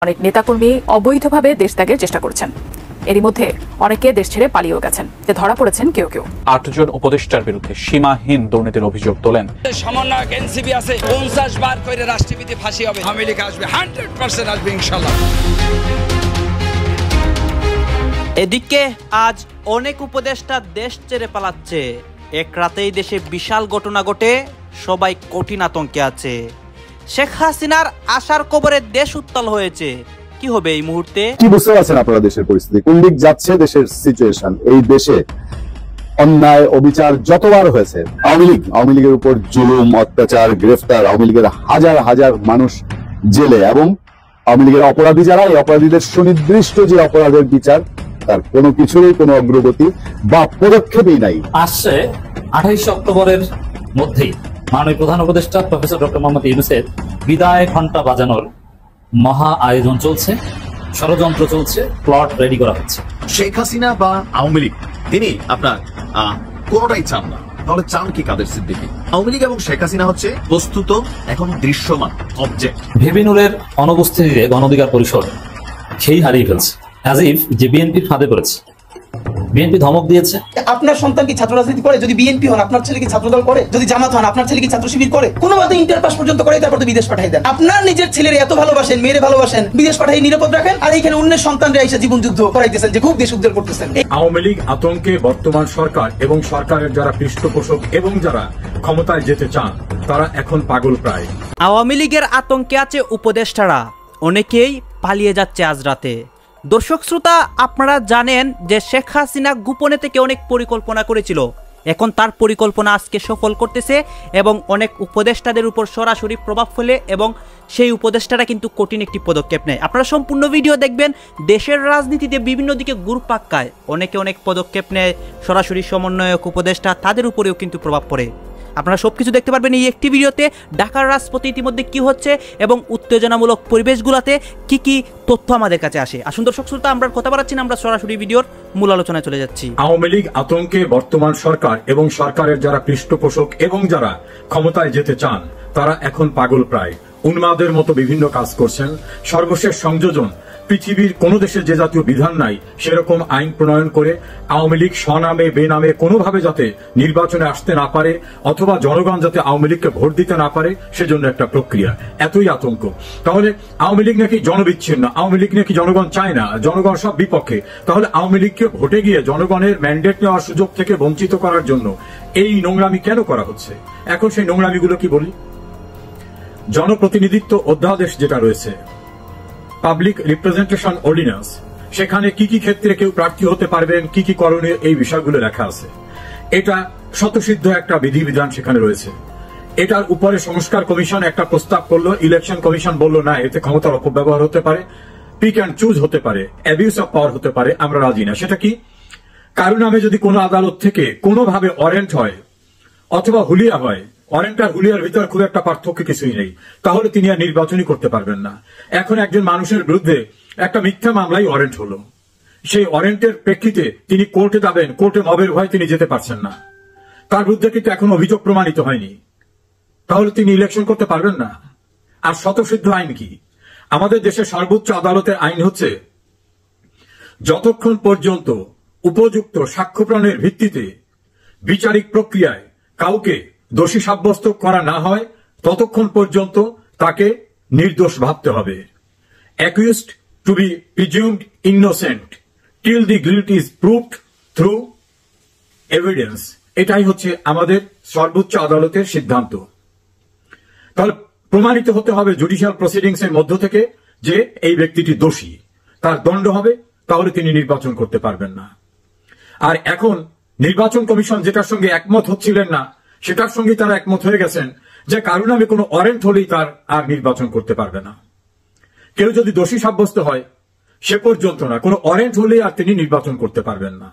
অনেক নেতাকর্মী অবৈধভাবে দেশ ত্যাগের চেষ্টা করছেন। এরই মধ্যে অনেকে দেশ ছেড়ে পালিয়েও গেছেন, ধরা পড়েছেন কেউ কেউ। ৮ জন উপদেষ্টার বিরুদ্ধে সীমাহীন দুর্নীতির অভিযোগ তোলেন। সমন্বয়ক এনসিপি আছে ৫০ বার করে রাষ্ট্রপতি ফাঁসি হবে, আওয়ামী লীগ আসবে 100% আসবে ইনশাআল্লাহ। এদিকে আজ অনেক উপদেষ্টা দেশ ছেড়ে পালাচ্ছে। এক রাতেই দেশে বিশাল ঘটনা ঘটে, সবাই কঠিন আতঙ্কে আছে। শেখ হাসিনার আশার কবরে দেশ উত্তাল হয়েছে। কি হবে এই মুহূর্তে? কি বুঝতে পারছেন আপনারা দেশের পরিস্থিতি, কোন দিক যাচ্ছে দেশের সিচুয়েশন? এই দেশে অন্যায় অবিচার যতবার হয়েছে, আওয়ামী লীগের উপর জুলুম অত্যাচার গ্রেফতার, আওয়ামী লীগের হাজার হাজার মানুষ জেলে, এবং আওয়ামী লীগের অপরাধী যারা, এই অপরাধীদের সুনির্দিষ্ট যে অপরাধের বিচার, তার কোনো কিছুরই কোনো অগ্রগতি বা পদক্ষেপই নাই। আসছে 28 অক্টোবরের মধ্যেই মাননীয় প্রধান উপদেষ্টা প্রফেসর ডক্টর মোহাম্মদ ইউনূসের বিদায় ঘণ্টা বাজানোর মহা আয়োজন চলছে, ষড়যন্ত্র চলছে, প্লট রেডি করা হচ্ছে। শেখ হাসিনা বা আওয়ামী লীগ তিনি আপনার কোনোটাই চান না, তাহলে চান কি কাদের সিদ্দিকী? আওয়ামী লীগ এবং শেখ হাসিনা হচ্ছে বস্তুত এখন দৃশ্যমান অবজেক্ট। ভিবিনুরের অনুপস্থিতিতে গণ অধিকার পরিষদ সেই হারিয়ে ফেলছে, অ্যাজ ইফ যে বিএনপির ফাঁদে পড়েছে। বিএনপি ধমক দিয়েছে, আপনার সন্তান কি ছাত্র রাজনীতি করে? যদি বিএনপি হন, আপনার ছেলে কি ছাত্রদল করে? যদি জামাত হন, আপনার ছেলে কি ছাত্র শিবির করে? কোনো মতে ইন্টার পাস পর্যন্ত করে, তারপর তো বিদেশ পাঠাই দেন। আপনার নিজের ছেলের এত ভালোবাসেন, মেয়েরে ভালোবাসেন, বিদেশ পাঠাই নিরাপদ রাখেন, আর এইখানে অন্যের সন্তানরা এসে জীবন যুদ্ধ করাইতেছেন, যে খুব দেশ উদ্ধার করতেছেন। আওয়ামী লীগ আতঙ্কে বর্তমান সরকার এবং সরকারের যারা পৃষ্ঠপোষক এবং যারা ক্ষমতায় যেতে চান, তারা এখন পাগল প্রায়। আওয়ামী লীগের আতঙ্কে আছে উপদেষ্টারা, অনেকেই পালিয়ে যাচ্ছে আজ রাতে। দর্শক শ্রোতা, আপনারা জানেন যে শেখ হাসিনা গোপনে থেকে অনেক পরিকল্পনা করেছিল, এখন তার পরিকল্পনা আজকে সফল করতেছে এবং অনেক উপদেষ্টাদের উপর সরাসরি প্রভাব ফেলে, এবং সেই উপদেষ্টারা কিন্তু কঠিন একটি পদক্ষেপ নেয়। আপনারা সম্পূর্ণ ভিডিও দেখবেন। দেশের রাজনীতিতে বিভিন্ন দিকে ঘুরপাক্কায় অনেকে অনেক পদক্ষেপ নেয়, সরাসরি সমন্বয়ক উপদেষ্টা, তাদের উপরেও কিন্তু প্রভাব পড়ে। আপনারা সবকিছু দেখতে পারবেন এই একটি ভিডিওতে। ঢাকার রাজপথে ইতিমধ্যে কি হচ্ছে এবং উত্তেজনামূলক পরিবেশগুলোতে কি কি তথ্য আমাদের কাছে আসে। আসুন দর্শক শ্রোতা, আমরা কথা বাড়াচ্ছি না, আমরা সরাসরি ভিডিওর মূল আলোচনায় চলে যাচ্ছি। আওয়ামী লীগ আতঙ্কে বর্তমান সরকার এবং সরকারের যারা পৃষ্ঠপোষক এবং যারা ক্ষমতায় যেতে চান, তারা এখন পাগল প্রায়, উন্মাদের মতো বিভিন্ন কাজ করছেন। সর্বশেষ সংযোজন, পৃথিবীর কোন দেশে যে জাতীয় বিধান নাই সেরকম আইন প্রণয়ন করে আওয়ামী লীগ স্বনামে বেনামে কোনোভাবে যাতে নির্বাচনে আসতে না পারে, অথবা জনগণ যাতে আওয়ামী লীগকে ভোট দিতে না পারে, সেজন্য একটা প্রক্রিয়া। এতই আতঙ্ক। তাহলে আওয়ামী লীগ নাকি জনবিচ্ছিন্ন, আওয়ামী লীগ নাকি জনগণ চায় না, জনগণ সব বিপক্ষে। তাহলে আওয়ামী লীগকে ভোটে গিয়ে জনগণের ম্যান্ডেট নেওয়ার সুযোগ থেকে বঞ্চিত করার জন্য এই নোংরামি কেন করা হচ্ছে? এখন সেই নোংরামিগুলো কি বলি? জনপ্রতিনিধিত্ব অধ্যাদেশ যেটা রয়েছে, পাবলিক রিপ্রেজেন্টেশন অর্ডিন্যান্স, সেখানে কি কি ক্ষেত্রে কেউ প্রার্থী হতে পারবেন, কি কি করণীয়, এই বিষয়গুলো লেখা আছে। এটা স্বতঃসিদ্ধ একটা বিধিবিধান সেখানে রয়েছে। এটার উপরে সংস্কার কমিশন একটা প্রস্তাব করলো, ইলেকশন কমিশন বলল না, এতে ক্ষমতার অপব্যবহার হতে পারে, পিক অ্যান্ড চুজ হতে পারে, অ্যাবিউজ অফ পাওয়ার হতে পারে, আমরা রাজি না। সেটা কি? কারো নামে যদি কোনো আদালত থেকে কোনোভাবে ওয়ারেন্ট হয় অথবা হুলিয়া হয়, ওয়ারেন্ট আর হুলিয়ার ভিতর খুব একটা পার্থক্য কিছুই নেই, তাহলে তিনি আর নির্বাচনই করতে পারবেন না। এখন একজন মানুষের বিরুদ্ধে একটা মিথ্যা মামলায় ওয়ারেন্ট হলো, সেই ওয়ারেন্টের প্রেক্ষিতে তিনি কোর্টে যাবেন, কোর্টে মবের ভয় তিনি যেতে পারছেন না, তার বিরুদ্ধে কিন্তু এখন অভিযোগ প্রমাণিত হয়নি, তাহলে তিনি ইলেকশন করতে পারবেন না। আর স্বতঃসিদ্ধ আইন কি? আমাদের দেশের সর্বোচ্চ আদালতের আইন হচ্ছে, যতক্ষণ পর্যন্ত উপযুক্ত সাক্ষ্য প্রমাণের ভিত্তিতে বিচারিক প্রক্রিয়ায় কাউকে দোষী সাব্যস্ত করা না হয়, ততক্ষণ পর্যন্ত তাকে নির্দোষ ভাবতে হবে। Accused to be presumed innocent till the guilt is proved through evidence. এটাই হচ্ছে আমাদের সর্বোচ্চ আদালতের সিদ্ধান্ত। তাহলে প্রমাণিত হতে হবে জুডিশিয়াল প্রসিডিংস এর মধ্য থেকে যে এই ব্যক্তিটি দোষী, তার দণ্ড হবে, তাহলে তিনি নির্বাচন করতে পারবেন না। আর এখন নির্বাচন কমিশন যেটার সঙ্গে একমত হচ্ছিলেন না, সেটার সঙ্গে তারা একমত হয়ে গেছেন যে কারো নামে কোনো ওয়ারেন্ট হলেই তার আর নির্বাচন করতে পারবে না। কেউ যদি দোষী সাব্যস্ত হয় সে পর্যন্ত না, কোনো ওয়ারেন্ট হলেই আর তিনি নির্বাচন করতে পারবেন না।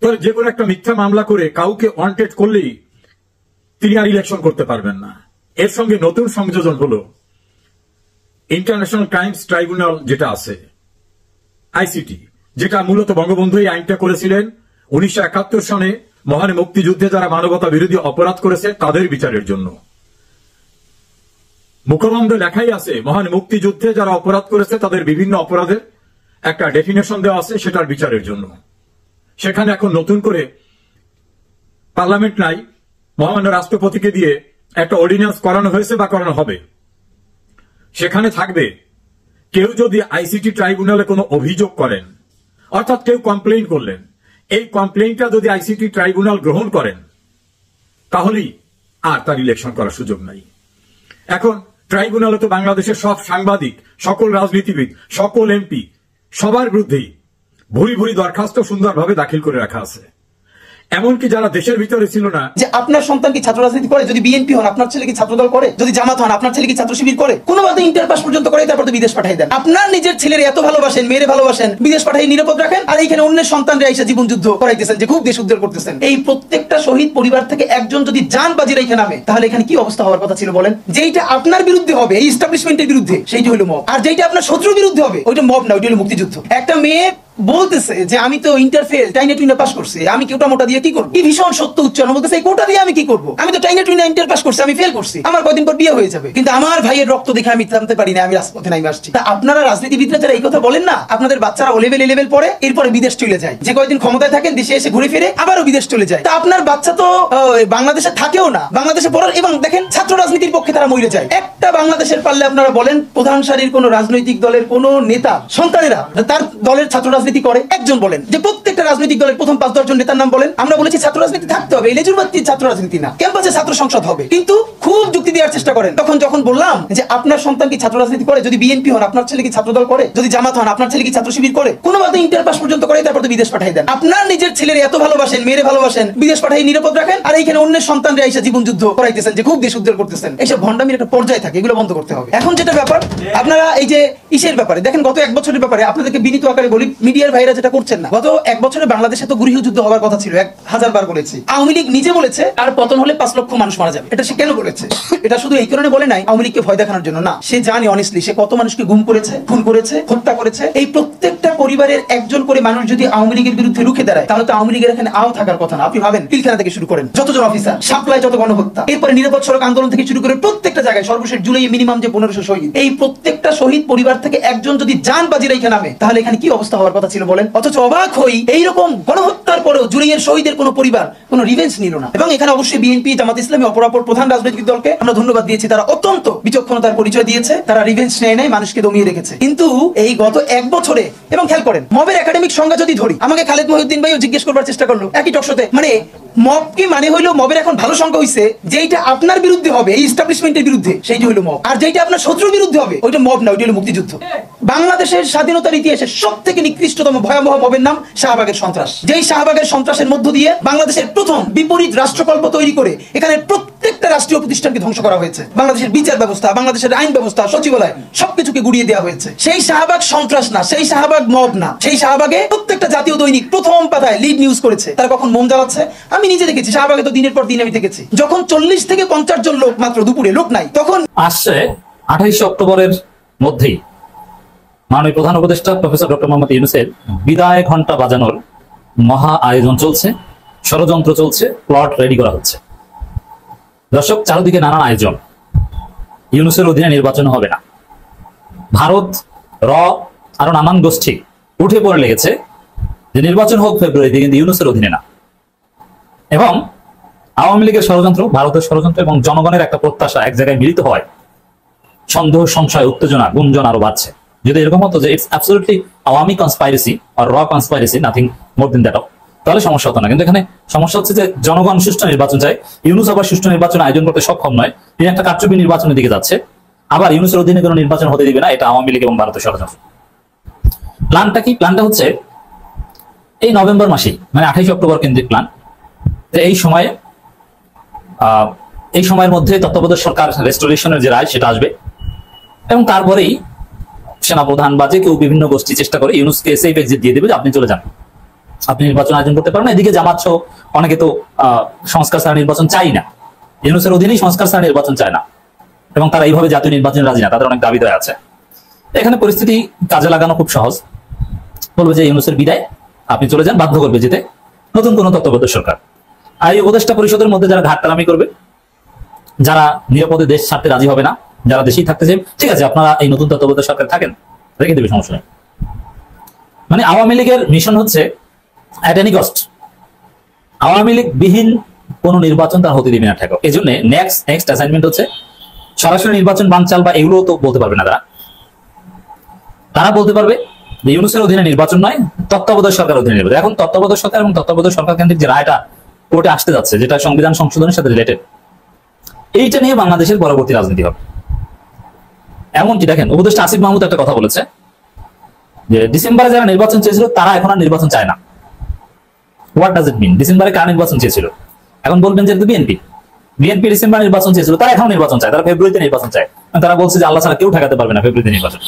তাহলে যে কোনো একটা মিথ্যা মামলা করে কাউকে ওয়ান্টেড করলেই তিনি আর ইলেকশন করতে পারবেন না। এর সঙ্গে নতুন সংযোজন হলো ইন্টারন্যাশনাল ক্রাইমস ট্রাইব্যুনাল যেটা আছে, আইসিটি, যেটা মূলত বঙ্গবন্ধু এই আইনটা করেছিলেন 1971 সনে মহান মুক্তিযুদ্ধে যারা মানবতা বিরোধী অপরাধ করেছে তাদের বিচারের জন্য। মুখবন্ধে লেখাই আছে মহান মুক্তিযুদ্ধে যারা অপরাধ করেছে তাদের বিভিন্ন অপরাধের একটা ডেফিনেশন দেওয়া আছে সেটার বিচারের জন্য। সেখানে এখন নতুন করে পার্লামেন্ট নাই, মহামান্য রাষ্ট্রপতিকে দিয়ে একটা অর্ডিন্যান্স করানো হয়েছে বা করানো হবে। সেখানে থাকবে কেউ যদি আইসিটি ট্রাইব্যুনালে কোনো অভিযোগ করেন, অর্থাৎ কেউ কমপ্লেইন করলেন, এই কমপ্লেইনটা যদি আইসিটি ট্রাইব্যুনাল গ্রহণ করেন তাহলেই আর তার ইলেকশন করার সুযোগ নাই। এখন ট্রাইব্যুনালে তো বাংলাদেশের সব সাংবাদিক, সকল রাজনীতিবিদ, সকল এমপি সবার বিরুদ্ধেই ভুরি ভুরি দরখাস্ত সুন্দরভাবে দাখিল করে রাখা আছে। এমনকি যারা দেশের ভিতরে ছিল না, যে আপনার সন্তান কি ছাত্র রাজনীতি করে, যদি বিএনপি হন আপনার ছেলে কি ছাত্রদল করে, যদি জামাত হন আপনার ছেলে কি ছাত্র শিবির করে, কোনো মতে ইন্টার পাস পর্যন্ত করে তারপর তো বিদেশ পাঠিয়ে দেন। আপনার নিজের ছেলের এত ভালোবাসেন, মেয়েরে ভালোবাসেন, বিদেশ পাঠিয়ে নিরাপদ রাখেন, আর এইখানে অন্যের সন্তানরা এসে জীবন যুদ্ধ করাইতেছেন যে খুব দেশ উদ্ধার করতেছেন। এই প্রত্যেকটা শহীদ পরিবার থেকে একজন যদি জান বাজি রেখে নামে তাহলে এখানে কি অবস্থা হওয়ার কথা ছিল বলেন? যেইটা আপনার বিরুদ্ধে হবে, এই এস্টাবলিশমেন্টের বিরুদ্ধে, সেইটা হলো মব। আর যেইটা আপনার শত্রুর বিরুদ্ধে হবে ওইটা মব না, ওইটা হলো মুক্তিযুদ্ধ। একটা মেয়ে বলতেছে যে আমি তো ইন্টারফেল টাইনে টুইনে পাস করছি, আমি কোটা মোটা দিয়ে কি করব? কি ভীষণ সত্য উচ্চারণ বলতেছে, এই কোটা দিয়ে আমি কি করব? আমি তো টাইনে টুইনে ইন্টার পাস করছি, আমি ফেল করছি, আমার কয়দিন পর বিয়ে হয়ে যাবে, কিন্তু আমার ভাইয়ের রক্ত দেখে আমি থামতে পারি না, আমি রাজপথে নামি আসছি। তা আপনারা রাজনীতিবিদরা যারা এই কথা বলেন না, আপনাদের বাচ্চারা ও লেভেল পড়ে, এরপরে বিদেশ চলে যায়, যে কয়দিন ক্ষমতায় থাকেন দেশে এসে ঘুরে ফিরে আবারও বিদেশ চলে যায়। তা আপনার বাচ্চা তো বাংলাদেশে থাকেও না, বাংলাদেশে পড়ার, এবং দেখেন ছাত্র রাজনীতির পক্ষে তারা মরে যায়। একটা বাংলাদেশের পারলে আপনারা বলেন প্রধান সারির কোন রাজনৈতিক দলের কোন নেতা সন্তানেরা তার দলের ছাত্র রাজনীতি করে? একজন বলেন যে প্রত্যেকটা রাজনৈতিক দলের প্রথম 5-10 জন নেতার নাম বলেন। আমরা বলেছি ছাত্র রাজনীতি থাকতে হবে, লেজুরবাদী ছাত্র রাজনীতি না, ক্যাম্পাসে ছাত্র সংসদ হবে, কিন্তু খুব যুক্তি দেওয়ার চেষ্টা করেন। যখন বললাম যে আপনার সন্তান কি ছাত্র রাজনীতি করে, যদি বিএনপি হন আপনার ছেলে কি ছাত্রদল করে, যদি জামাত হন আপনার ছেলে কি ছাত্র শিবির করে, কোনো মতে ইন্টার পাস পর্যন্ত করে তারপর তো বিদেশ পাঠিয়ে দেন। আপনার নিজের ছেলের এত ভালোবাসেন, মেয়েরে ভালোবাসেন, বিদেশ পাঠিয়ে নিরাপদ রাখেন, আর এইখানে অন্যের সন্তানরা এসে জীবন যুদ্ধ করাইতেছেন যে খুব দেশ উদ্ধার করতেছেন। এইসব ভণ্ডামির একটা পর্যায়ে থাকে, এগুলো বন্ধ করতে হবে। এখন যেটা ব্যাপার, আপনারা এই যে ইসের ব্যাপারে দেখেন, গত 1 বছরের ব্যাপারে আপনাদেরকে বিনীত আকারে বলি, মিডিয়ার ভাইরা যেটা করছেন না, গত 1 বছরে বাংলাদেশে তো গৃহযুদ্ধ হওয়ার কথা ছিল, 1000 বার বলেছি। আওয়ামী লীগ নিজে বলেছে আর পতন হলে 5 লক্ষ মানুষ মারা যাবে। এটা সে কেন বলেছে? এটা শুধু এই কারণে বলে নাই আওয়ামী লীগকে ভয় দেখানোর জন্য না, সে জানে অনেস্টলি সে কত মানুষকে গুম করেছে, খুন করেছে, হত্যা করেছে। এই প্রত্যেকটা পরিবারের একজন করে মানুষ যদি আওয়ামী লীগের বিরুদ্ধে রুখে দাঁড়ায় তাহলে তো আওয়ামী লীগের এখানে আও থাকার কথা না। আপনি ভাবেন পিলখানা থেকে শুরু করেন যতজন অফিসার, সাপ্লাই যত গণহত্যা, এরপরে নিরাপদ সড়ক আন্দোলন থেকে শুরু করে প্রত্যেকটা জায়গায় সর্বশেষ জুলাই মিনিমাম যে 1500 শহীদ, এই প্রত্যেকটা শহীদ পরিবার থেকে একজন যদি জান বাজি রেখে নামে তাহলে এখানে কি অবস্থা হওয়ার কথা ছিল বলেন? অথচ অবাক হই এইরকম গণহত্যার পরেও জুলাইয়ের শহীদের কোনো পরিবার কোনো রিভেঞ্জ নিল না। এবং এখানে অবশ্যই বিএনপি, জামাত ইসলামী, অপরাপর প্রধান রাজনৈতিক দলকে আমরা ধন্যবাদ দিয়েছি, তারা অত্যন্ত বিচক্ষণতার পরিচয় দিয়েছে, তারা রিভেঞ্জ নেয় নাই, মানুষকে দমিয়ে রেখেছে। কিন্তু এই গত 1 বছরে, এবং খেয়াল করেন মবের একাডেমিক সংজ্ঞা যদি ধরি, আমাকে খালেদ মহিউদ্দিন ভাইও জিজ্ঞেস করবার চেষ্টা করলো একই টকশোতে, মানে মব কি মানে হইলো, মবের এখন ভালো সংখ্যা হইছে যেইটা আপনার বিরুদ্ধে হবে, এই এস্টাবলিশমেন্টের বিরুদ্ধে, সেইটা হইলো মব। আর যেইটা আপনার শত্রুর বিরুদ্ধে হবে ওইটা মব না, ওইটা হলো মুক্তিযুদ্ধ। বাংলাদেশের স্বাধীনতার ইতিহাসে সবথেকে নিকৃষ্টতম ভয়াবহ মবের নাম শাহবাগের সন্ত্রাস। যেই শাহবাগের সন্ত্রাসের মধ্য দিয়ে বাংলাদেশের প্রথম বিপরীত রাষ্ট্রকল্প তৈরি করে এখানে প্রত্যেকটা রাষ্ট্রীয় প্রতিষ্ঠানকে ধ্বংস করা হয়েছে, বাংলাদেশের বিচার ব্যবস্থা, বাংলাদেশের আইন ব্যবস্থা, সচিবালয় সবকিছুকে গুড়িয়ে দেওয়া হয়েছে। সেই শাহবাগ সন্ত্রাস না, সেই শাহবাগ মব না, সেই শাহবাগে প্রত্যেকটা জাতীয় দৈনিক প্রথম পাতায় লিড নিউজ করেছে তারা কখন মোম জ্বালাচ্ছে। আমি নিজে দেখেছি শাহবাগে, তো দিনের পর দিন আমি দেখেছি, যখন 40 থেকে 50 জন লোক মাত্র দুপুরে লোক নাই, তখন আসছে 28 অক্টোবরের মধ্যেই মাননীয় প্রধান উপদেষ্টা প্রফেসর ডক্টর মোহাম্মদ ইউনূসের বিদায় ঘন্টা বাজানোর মহা আয়োজন চলছে, ষড়যন্ত্র চলছে, প্লট রেডি করা হচ্ছে। দর্শক, চারদিকে নানান আয়োজন। ইউনূসের অধীনে নির্বাচন হবে না। ভারত, আরো নানান গোষ্ঠী উঠে পড়ে লেগেছে যে নির্বাচন হোক ফেব্রুয়ারিতে, কিন্তু ইউনূসের অধীনে না। এবং আওয়ামী লীগের ষড়যন্ত্র, ভারতের ষড়যন্ত্র এবং জনগণের একটা প্রত্যাশা এক জায়গায় মিলিত হয়, সন্দেহ, সংশয়, উত্তেজনা, গুঞ্জন আরো বাড়ছে। যদি এরকম হতো যে ইটস অ্যাবসলিউটলি আওয়ামী কনস্পাইরেসি আর conspiracy, nothing more than that, তাহলে সমস্যা হতো না। কিন্তু এখানে সমস্যা হচ্ছে যে জনগণ সুষ্ঠু নির্বাচন চায়, ইউনূস আবার সুষ্ঠু নির্বাচন আয়োজন করতে সক্ষম নয়, তিনি একটা কারচুপি নির্বাচনের দিকে যাচ্ছে। আবার ইউনূসের অধীনে কোনো নির্বাচন হতে দিবে না, এটা আওয়ামী লীগ এবং ভারতের ষড়যন্ত্র। প্ল্যানটা কি? প্ল্যানটা হচ্ছে এই নভেম্বর মাসেই, মানে 28 অক্টোবর কেন্দ্রিক প্ল্যান, যে এই সময়ের মধ্যে তত্ত্বাবধায়ক সরকার রেস্টোরেশনের যে রায় সেটা আসবে, এবং তারপরেই সেনাপ্রধান বা যে কেউ বিভিন্ন গোষ্ঠী চেষ্টা করে ইউনূসকে সেফ এক্সিট দিয়ে দেবে যে আপনি চলে যান, আপনি নির্বাচন আয়োজন করতে পারেন না। এদিকে জামাত সহ অনেকে তো সংস্কার ছাড়া নির্বাচন চাই না, ইউনূসের অধীনেই সংস্কার ছাড়া নির্বাচন চায় না, এবং তারা এইভাবে জাতীয় নির্বাচনে রাজি না, তাদের অনেক দাবি দেওয়া আছে। এখানে পরিস্থিতি কাজে লাগানো খুব সহজ, বলবে যে ইউনূসের বিদায়, আপনি চলে যান, বাধ্য করবে যেতে নতুন কোন তত্ত্বাবধায়ক সরকার। আর এই উপদেষ্টা পরিষদের মধ্যে যারা ঘাটতারামি করবে, যারা নিরাপদে দেশ ছাড়তে রাজি হবে না, যারা দেশেই থাকতে চাই, ঠিক আছে আপনারা এই নতুন তত্ত্বাবধায়ক সরকার থাকেন, রেখে দেবে, সমস্যা নেই। মানে আওয়ামী লীগের মিশন হচ্ছে at any cost Awami League বিহীন কোন নির্বাচন তার হতে দিবে না ঠেকাও। এই জন্য নেক্সট অ্যাসাইনমেন্ট হচ্ছে সরাসরি নির্বাচন বানচাল বা এগুলো তো বলতে পারবে না তারা বলতে পারবে যে ইউনূসের অধীনে নির্বাচন নয়, তত্ত্বাবধায়ক সরকার অধীনে নির্বাচন। এখন তত্ত্বাবধায়ক সরকার এবং তত্ত্বাবধায়ক সরকার কেন্দ্রিক যে রায়টা কোর্টে আসতে যাচ্ছে, যেটা সংবিধান সংশোধনের সাথে রিলেটেড, এইটা নিয়ে বাংলাদেশের পরবর্তী রাজনীতি হবে। এমনকি দেখেন, উপদেষ্টা আসিফ মাহমুদ একটা কথা বলেছে যে ডিসেম্বরে যারা নির্বাচন চেয়েছিল তারা এখন আর নির্বাচন চায় না। হোয়াট ডাজ ইট মিন? ডিসেম্বরে কারা নির্বাচন চেয়েছিল? এখন বলবেন যে বিএনপি ডিসেম্বরে নির্বাচন চেয়েছিল, তারা এখন নির্বাচন চায়, তারা ফেব্রুয়ারিতে নির্বাচন চায়। তারা বলছে যে আল্লাহ ছাড়া কেউ ঠেকাতে পারবে না ফেব্রুয়ারিতে নির্বাচন।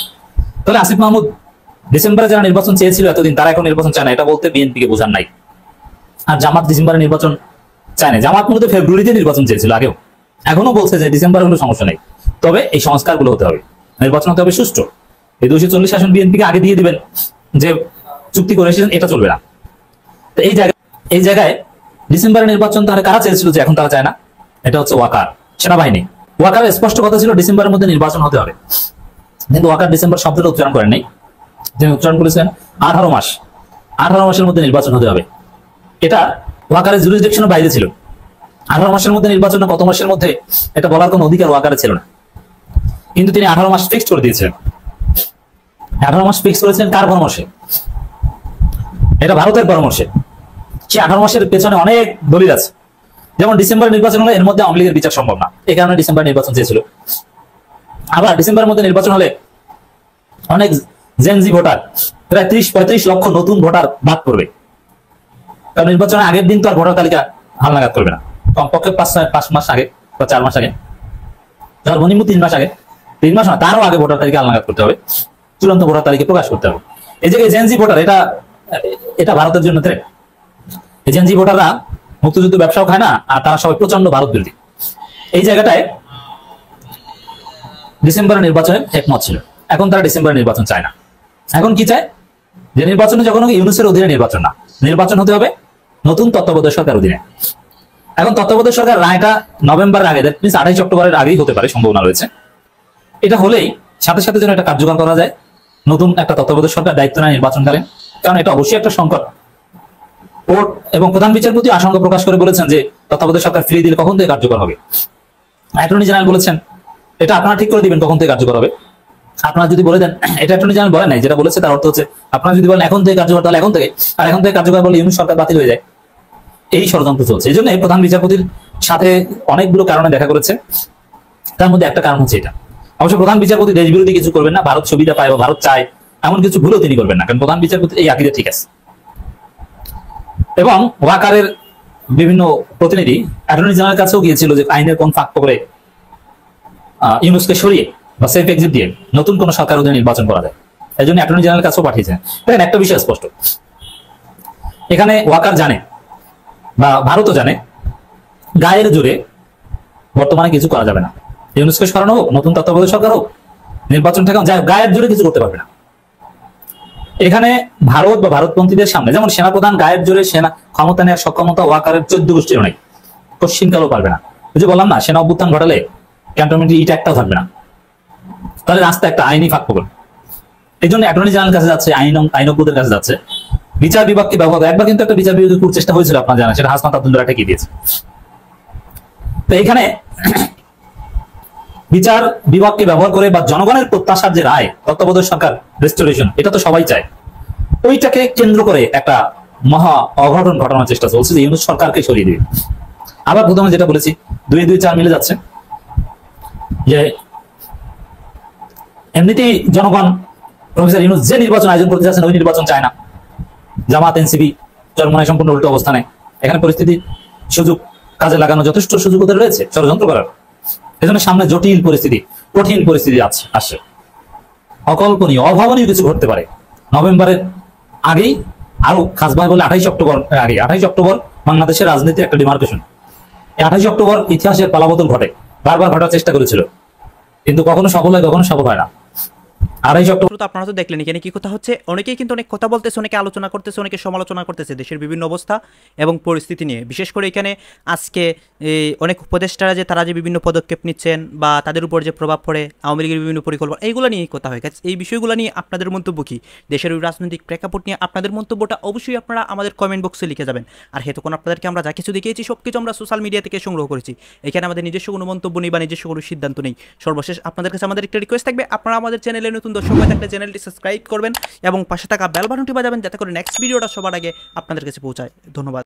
তাহলে আসিফ মাহমুদ ডিসেম্বরে যারা নির্বাচন চেয়েছিল এতদিন, তারা এখন নির্বাচন চায় না, এটা বলতে বিএনপিকে বোঝান নাই। আর জামাত ডিসেম্বরে নির্বাচন চায় না, জামাত মূলত ফেব্রুয়ারিতে নির্বাচন চেয়েছিল আগেও, এখনো বলছে যে ডিসেম্বরে হলো সমস্যা নেই, তবে এই সংস্কারগুলো হতে হবে, নির্বাচন হতে হবে সুষ্ঠু। এই 240 আসন বিএনপিকে আগে দিয়ে দিবেন যে চুক্তি করে এসেছেন, এটা চলবে না। তো এই জায়গায় ডিসেম্বরে নির্বাচন তারা কারা চেয়েছিল যে এখন তারা চায় না? এটা হচ্ছে ওয়াকার, সেনাবাহিনী। ওয়াকারের স্পষ্ট কথা ছিল ডিসেম্বরের মধ্যে নির্বাচন হতে হবে, কিন্তু ওয়াকার ডিসেম্বর শব্দটা উচ্চারণ করেন নাই, যিনি উচ্চারণ করেছেন 18 মাসের মধ্যে নির্বাচন হতে হবে। এটা ওয়াকারের জুরিসডিকশনের বাইরে ছিল। 18 মাসের মধ্যে নির্বাচন না কত মাসের মধ্যে, এটা বলার কোনো অধিকার ওয়াকারের ছিল না, কিন্তু তিনি 18 মাস ফিক্সড করে দিয়েছিলেন। 18 মাস ফিক্স করেছেন কার পরামর্শে? এটা ভারতের পরামর্শে। সে 18 মাসের পেছনে অনেক দলিল আছে, যেমন ডিসেম্বর নির্বাচন হলে এর মধ্যে আওয়ামী লীগের বিচার সম্ভব না, এই কারণে ডিসেম্বর নির্বাচন চেয়েছিল। আবার ডিসেম্বরের মধ্যে নির্বাচন হলে অনেক জেনজি ভোটার, প্রায় 30-35 লক্ষ নতুন ভোটার বাদ পড়বে, কারণ নির্বাচনের আগের দিন তো আর ভোটার তালিকা হালনাগাদ করবে না, কমপক্ষে 5 মাস আগে বা 4 মাস আগে, সর্বনিম্ন 3 মাস আগে, 3 মাস না তারও আগে ভোটার তালিকা হালনাগাদ করতে হবে, চূড়ান্ত ভোটার তালিকা প্রকাশ করতে হবে। এই জায়গায় জেনজি ভোটার, এটা ভারতের জন্য থ্রেট। এই জেনজি ভোটাররা মুক্তিযুদ্ধ ব্যবসাও খায় না, আর তারা সবাই প্রচন্ড ভারত বিরোধী। এই জায়গাটায় ডিসেম্বরের নির্বাচনের একমত ছিল, এখন তারা ডিসেম্বরের নির্বাচন চায় না। এখন কি চায়? যে নির্বাচনে যখন ইউনূসের অধীনে নির্বাচন না, নির্বাচন হতে হবে নতুন তত্ত্বাবধায়ক সরকার অধীনে। এখন তত্ত্বাবধায়ক সরকার রায়টা নভেম্বরের আগে, দ্যাট মিনস 28 অক্টোবরের আগেই হতে পারে, সম্ভাবনা রয়েছে। এটা হলেই সাথে সাথে যেন এটা কার্যকর করা যায়, নতুন একটা তত্ত্বাবধায়ক সরকার দায়িত্ব নেয় নির্বাচনকালীন, কারণ এটা অবশ্যই একটা সংকট। কোর্ট এবং প্রধান বিচারপতি আশঙ্কা প্রকাশ করে বলেছেন যে তত্ত্বাবধায়ক সরকার ফিরিয়ে দিলে কখন থেকে কার্যকর হবে। অ্যাটর্নি জেনারেল বলেছেন এটা আপনারা ঠিক করে দিবেন কখন থেকে কার্যকর হবে। আপনারা যদি বলে দেন, এটা অ্যাটর্নি জেনারেল বলেন নাই, যেটা বলেছে তার অর্থ হচ্ছে আপনারা যদি বলেন এখন থেকে কার্যকর, তাহলে এখন থেকে, আর এখন থেকে কার্যকর বলে ইউনূস সরকার বাতিল হয়ে যায়। এই ষড়যন্ত্র চলছে। এই জন্য প্রধান বিচারপতির সাথে অনেকগুলো কারণে দেখা করেছে, তার মধ্যে একটা কারণ হচ্ছে এটা। অবশ্য প্রধান বিচারপতি দেশ বিরোধী কিছু করবেন না, ভারত সুবিধা পায় বা ভারত চায় এমন কিছু ভুলও তিনি করবেন না, কারণ প্রধান বিচারপতি এই আকিদা ঠিক আছে। এবং ওয়াকারের বিভিন্ন প্রতিনিধি অ্যাটর্নি জেনারেলের কাছেও গিয়েছিল যে আইনের কোন ফাঁক করে ইউনূসকে সরিয়ে বা সেফ এক্সিট দিয়ে নতুন কোন সরকার অধীনে নির্বাচন করা যায়, এই জন্য অ্যাটর্নি জেনারেলের কাছেও পাঠিয়েছেন। দেখেন একটা বিষয় স্পষ্ট, এখানে ওয়াকার জানে বা ভারতও জানে গায়ের জোরে বর্তমানে কিছু করা যাবে না। ইউনূসকে সরানো হোক, নতুন তত্ত্বাবধায়ক সরকার হোক, নির্বাচন থেকে গায়ের জোরে কিছু করতে পারবে না। এখানে ভারত বা ভারতপন্থীদের সামনে, যেমন সেনাপ্রধান গায়ের জোরে সেনা ক্ষমতা নেওয়ার সক্ষমতা ওয়াকারের 14 গোষ্ঠীর নেই, কোশ্চিনকালও পারবে না। ওই যে বললাম না, সেনা অভ্যুত্থান ঘটালে ক্যান্টনমেন্টে ইট একটাও থাকবে না, তাহলে রাস্তা একটা আইনি ফাঁক পাবেন। এই জন্য অ্যাটর্নি জেনারেল কাছে যাচ্ছে, আইনজ্ঞদের কাছে যাচ্ছে, বিচার বিভাগকে ব্যবহার। একবার কিন্তু একটা বিচার বিভাগের খুব চেষ্টা হয়েছিল, আপনারা জানেন, সেটা হাসনাত আব্দুল্লাহ ঠেকিয়ে দিয়েছে। তো এখানে বিচার বিভাগকে ব্যবহার করে বা জনগণের প্রত্যাশার যে রায়, তত্ত্বাবধায়ক সরকার রেস্টোরেশন, এটা তো সবাই চায়, ওইটাকে কেন্দ্র করে একটা মহা অঘটন ঘটানোর চেষ্টা চলছে যে ইউনূস সরকারকে সরিয়ে দিবে। আবার প্রথমে যেটা বলেছি 2-2-4 মিলে যাচ্ছে, যে এমনিতেই জনগণ প্রফেসর ইউনূস যে নির্বাচন আয়োজন করতে যাচ্ছেন ওই নির্বাচন চায় না। জামাত এনসিপি চরমনায় সম্পূর্ণ উল্টো অবস্থানে। এখানে পরিস্থিতি সুযোগ কাজে লাগানো যথেষ্ট সুযোগ ওদের রয়েছে ষড়যন্ত্র করার। এজন্য সামনে জটিল পরিস্থিতি, কঠিন পরিস্থিতি আসছে, অকল্পনীয় অভাবনীয় কিছু ঘটতে পারে। নভেম্বরের আগেই আরো খাসভাবে বলে 28 অক্টোবর আগে, 28 অক্টোবর বাংলাদেশের রাজনীতির একটা ডিমার্কেশন। এই 28 অক্টোবর ইতিহাসের পালাবদল ঘটে, বারবার ঘটার চেষ্টা করেছিল, কিন্তু কখনো সফল হয়, কখনো সফল হয় না। 28 অক্টোবর তো আপনারা তো দেখলেন এখানে কি কথা হচ্ছে, অনেকেই কিন্তু অনেক কথা বলতেছে, অনেকে আলোচনা করতেছে, অনেকে সমালোচনা করতেছে দেশের বিভিন্ন অবস্থা এবং পরিস্থিতি নিয়ে। বিশেষ করে এখানে আজকে অনেক উপদেষ্টারা যে তারা যে বিভিন্ন পদক্ষেপ নিচ্ছেন বা তাদের উপর যে প্রভাব পড়ে আওয়ামী লীগের বিভিন্ন পরিকল্পনা, এইগুলো নিয়েই কথা হয়। এই বিষয়গুলো নিয়ে আপনাদের মন্তব্য কি, দেশের ওই রাজনৈতিক প্রেক্ষাপট নিয়ে আপনাদের মন্তব্যটা অবশ্যই আপনারা আমাদের কমেন্ট বক্সে লিখে যাবেন। আর হেতক্ষণ আপনাদেরকে আমরা যা কিছু দেখিয়েছি সব কিছু আমরা সোশ্যাল মিডিয়া থেকে সংগ্রহ করেছি, এখানে আমাদের নিজস্ব কোনো মন্তব্য নেই বা নিজস্ব কোনো সিদ্ধান্ত নেই। সর্বশেষ আপনাদের কাছে আমাদের একটা রিকোয়েস্ট থাকবে, আপনারা আমাদের চ্যানেলে নতুন দর্শক হয়ে থাকলে চ্যানেলটি সাবস্ক্রাইব করবেন এবং পাশে থাকা বেল বাটনটি বাজাবেন যাতে করে নেক্সট ভিডিওটা সবার আগে আপনাদের কাছে পৌঁছায়। ধন্যবাদ।